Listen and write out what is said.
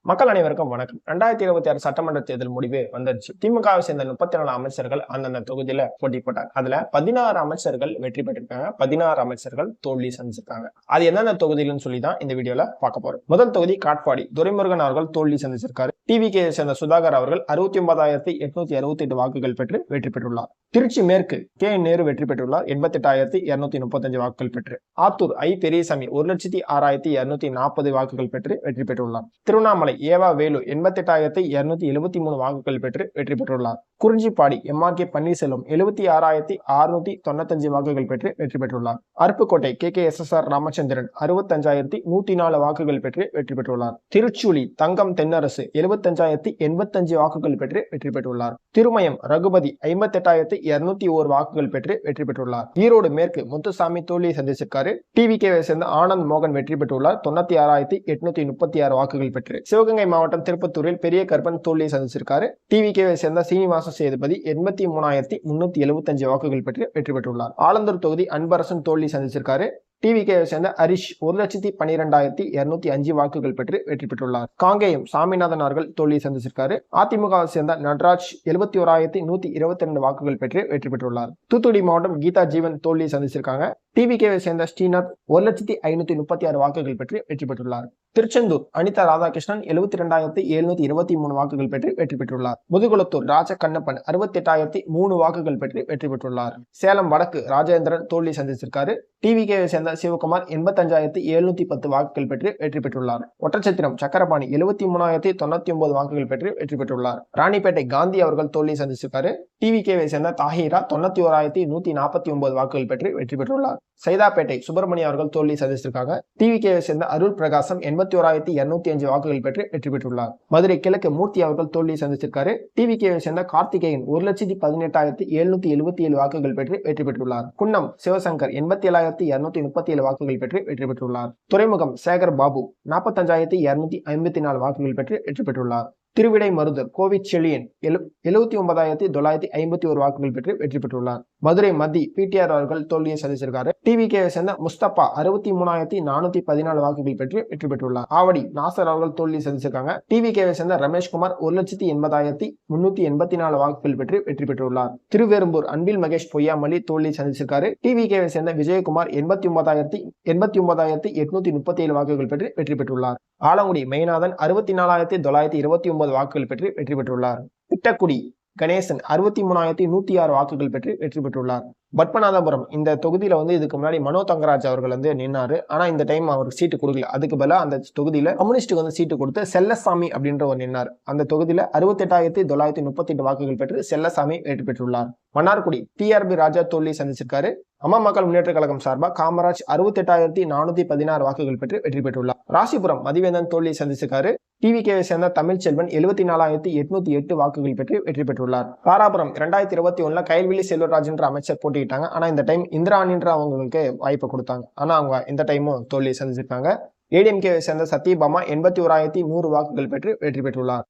மக்கள் அனைவருக்கும் வணக்கம். 2026 சட்டமன்ற தேர்தல் முடிவு வந்துருச்சு. திமுகவை சேர்ந்த 34 அமைச்சர்கள் அந்தந்த தொகுதியில போட்டி போட்டாங்க. அதுல 16 அமைச்சர்கள் வெற்றி பெற்றிருக்காங்க. 16 அமைச்சர்கள் தோல்வி சந்திச்சிருக்காங்க. அது எந்தெந்த தொகுதியில்னு சொல்லி தான் இந்த வீடியோல பார்க்க போறோம். முதல் தொகுதி காட்பாடி. துரைமுருகன் அவர்கள் தோல்வி சந்திச்சிருக்காரு. டிவிகே சேர்ந்த சுதாகர் அவர்கள் 69,868 வாக்குகள் பெற்று வெற்றி பெற்றுள்ளார். திருச்சி மேற்கு கே நேரு வெற்றி பெற்றுள்ளார். 88,235 வாக்குகள் பெற்று. ஆத்தூர் ஐ பெரியசாமி 1,06,240 வாக்குகள் பெற்று வெற்றி பெற்றுள்ளார். திருவண்ணாமலை ஏவா வேலு 88,273 வாக்குகள் பெற்று வெற்றி பெற்றுள்ளார். குறிஞ்சிப்பாடி MRK பன்னீர்செல்வம் 76,695 வாக்குகள் பெற்று வெற்றி பெற்றுள்ளார். அருப்புக்கோட்டை KKSSR ராமச்சந்திரன் 65,104 வாக்குகள் பெற்று வெற்றி பெற்றுள்ளார். திருச்சூலி தங்கம் தென்னரசு 75,085 வாக்குகள் பெற்று வெற்றி பெற்றுள்ளார். திருமயம் ரகுபதி 58,201 வாக்குகள் பெற்று வெற்றி பெற்றுள்ளார். ஈரோடு மேற்கு முத்துசாமி தோல்வியை சந்திச்சிருக்காரு. டிவிகேவை சேர்ந்த ஆனந்த் மோகன் வெற்றி பெற்றுள்ளார். 96,836 வாக்குகள் பெற்று. சிவகங்கை மாவட்டம் திருப்பத்தூரில் பெரிய கருப்பன் தோல்வியை சந்திச்சிருக்காரு. டிவிகேவை சேர்ந்த சீனிவாச சேதுபதி 83,375 வாக்குகள் பெற்று வெற்றி பெற்றுள்ளார். ஆலந்தூர் தொகுதி அன்பரசன் தோல்வி சந்திச்சிருக்காரு. டிவிகேவை சேர்ந்த ஹரிஷ் 1,12,205 வாக்குகள் பெற்று வெற்றி பெற்றுள்ளார். காங்கேயம் சாமிநாதன் அவர்கள் தோல்வியை சந்திச்சிருக்காரு. அதிமுகவை சேர்ந்த நடராஜ் 71,122 வாக்குகள் பெற்று வெற்றி பெற்றுள்ளார். தூத்துக்குடி மாவட்டம் கீதா ஜீவன் தோல்வியை சந்திச்சிருக்காங்க. டிவிகேவை சேர்ந்த ஸ்ரீநாத் 1,536 வாக்குகள் பெற்று வெற்றி பெற்றுள்ளார். திருச்செந்தூர் அனிதா ராதாகிருஷ்ணன் 72,723 வாக்குகள் பெற்று வெற்றி பெற்றுள்ளார். முதுகுளத்தூர் ராஜ கண்ணப்பன் 68,003 வாக்குகள் பெற்று வெற்றி பெற்றுள்ளார். சேலம் வடக்கு ராஜேந்திரன் தோல்வி சந்திச்சிருக்காரு. டிவிகேவை சேர்ந்த சிவகுமார் 85,710 வாக்குகள் பெற்று வெற்றி பெற்றுள்ளார். ஒட்டச்சத்திரம் சக்கரபாணி 73,099 வாக்குகள் பெற்று வெற்றி பெற்றுள்ளார். ராணிப்பேட்டை காந்தி அவர்கள் தோல்வி சந்திச்சிருக்காரு. டிவிகேவை சேர்ந்த தாஹிரா 91,149 வாக்குகள் பெற்று வெற்றி பெற்றுள்ளார். சைதாப்பேட்டை சுப்பிரமணியம் அவர்கள் தோல்வி சந்திச்சிருக்காங்க. டிவிகேவை சேர்ந்த அருள் பிரகாசம் 81,205 வாக்குகள் பெற்று வெற்றி பெற்றுள்ளார். மதுரை கிழக்கு மூர்த்தி அவர்கள் தோல்வி சந்திச்சிருக்காரு. டிவிகேவை சேர்ந்த கார்த்திகேயன் 1,18,777 வாக்குகள் பெற்று வெற்றி பெற்றுள்ளார். குன்னம் சிவசங்கர் 87,237 வாக்குகள் பெற்று வெற்றி பெற்றுள்ளார். துறைமுகம் சேகர் பாபு 45,254 வாக்குகள் பெற்று வெற்றி பெற்றுள்ளார். திருவிடை மருதூர் கோவிச்செழியன் 79,951 வாக்குகள் பெற்று வெற்றி பெற்றுள்ளார். மதுரை மத்தி PTR அவர்கள் தோல்வியை சந்திச்சிருக்காரு. டிவிகேவை சேர்ந்த முஸ்தபா 63,414 வாக்குகள் பெற்று வெற்றி பெற்றுள்ளார். ஆவடி நாசர் அவர்கள் தோல்வியை சந்திச்சிருக்காங்க. டிவிகேவை சேர்ந்த ரமேஷ்குமார் 1,80,384 வாக்குகள் பெற்று வெற்றி பெற்றுள்ளார். திருவேறும்பூர் அன்பில் மகேஷ் பொய்யாமொழி தோல்வியை சந்திச்சிருக்காரு. டிவிகேவை சேர்ந்த விஜயகுமார் 89,837 வாக்குகள் பெற்று வெற்றி பெற்றுள்ளார். ஆலங்குடி மெய்நாதன் 64,929 வாக்குகள் பெற்று வெற்றி பெற்றுள்ளார். திட்டக்குடி கணேசன் 63,106 வாக்குகள் பெற்று வெற்றி பெற்றுள்ளார். பத்மநாதபுரம் இந்த தொகுதியில இதுக்கு முன்னாடி மனோ தங்கராஜ் அவர்கள் நின்னாரு. ஆனா இந்த டைம் அவருக்கு சீட்டு கொடுக்கல. அதுக்கு பதிலா அந்த தொகுதியில கம்யூனிஸ்டுக்கு சீட்டு கொடுத்து செல்லசாமி அப்படின்றவர் நின்னார். அந்த தொகுதியில 68,938 வாக்குகள் பெற்று செல்லசாமி வெற்றி பெற்றுள்ளார். மன்னார்குடி TRB ராஜா தோல்வி சந்திச்சிருக்காரு. அம்மா மக்கள் முன்னேற்ற கழகம் சார்பாக காமராஜ் 68,416 வாக்குகள் பெற்று வெற்றி பெற்றுள்ளார். ராசிபுரம் மதிவேந்தன் தோல்வி சந்திச்சிருக்காரு. டிவிகேவை சேர்ந்த தமிழ்ச்செல்வன் 74,808 வாக்குகள் பெற்று வெற்றி பெற்றுள்ளார். தாராபுரம் 2021 கயல்விழி செல்வராஜ் என்ற அமைச்சர் போட்டியிட்டாங்க. ஆனா இந்த டைம் இந்திராணின்ற அவங்களுக்கு வாய்ப்பு கொடுத்தாங்க. ஆனா அவங்க இந்த டைமும் தோல்வி சந்திச்சிருக்காங்க. ADMKவை சேர்ந்த சத்யபாமா 81,100 வாக்குகள் பெற்று வெற்றி பெற்றுள்ளார்.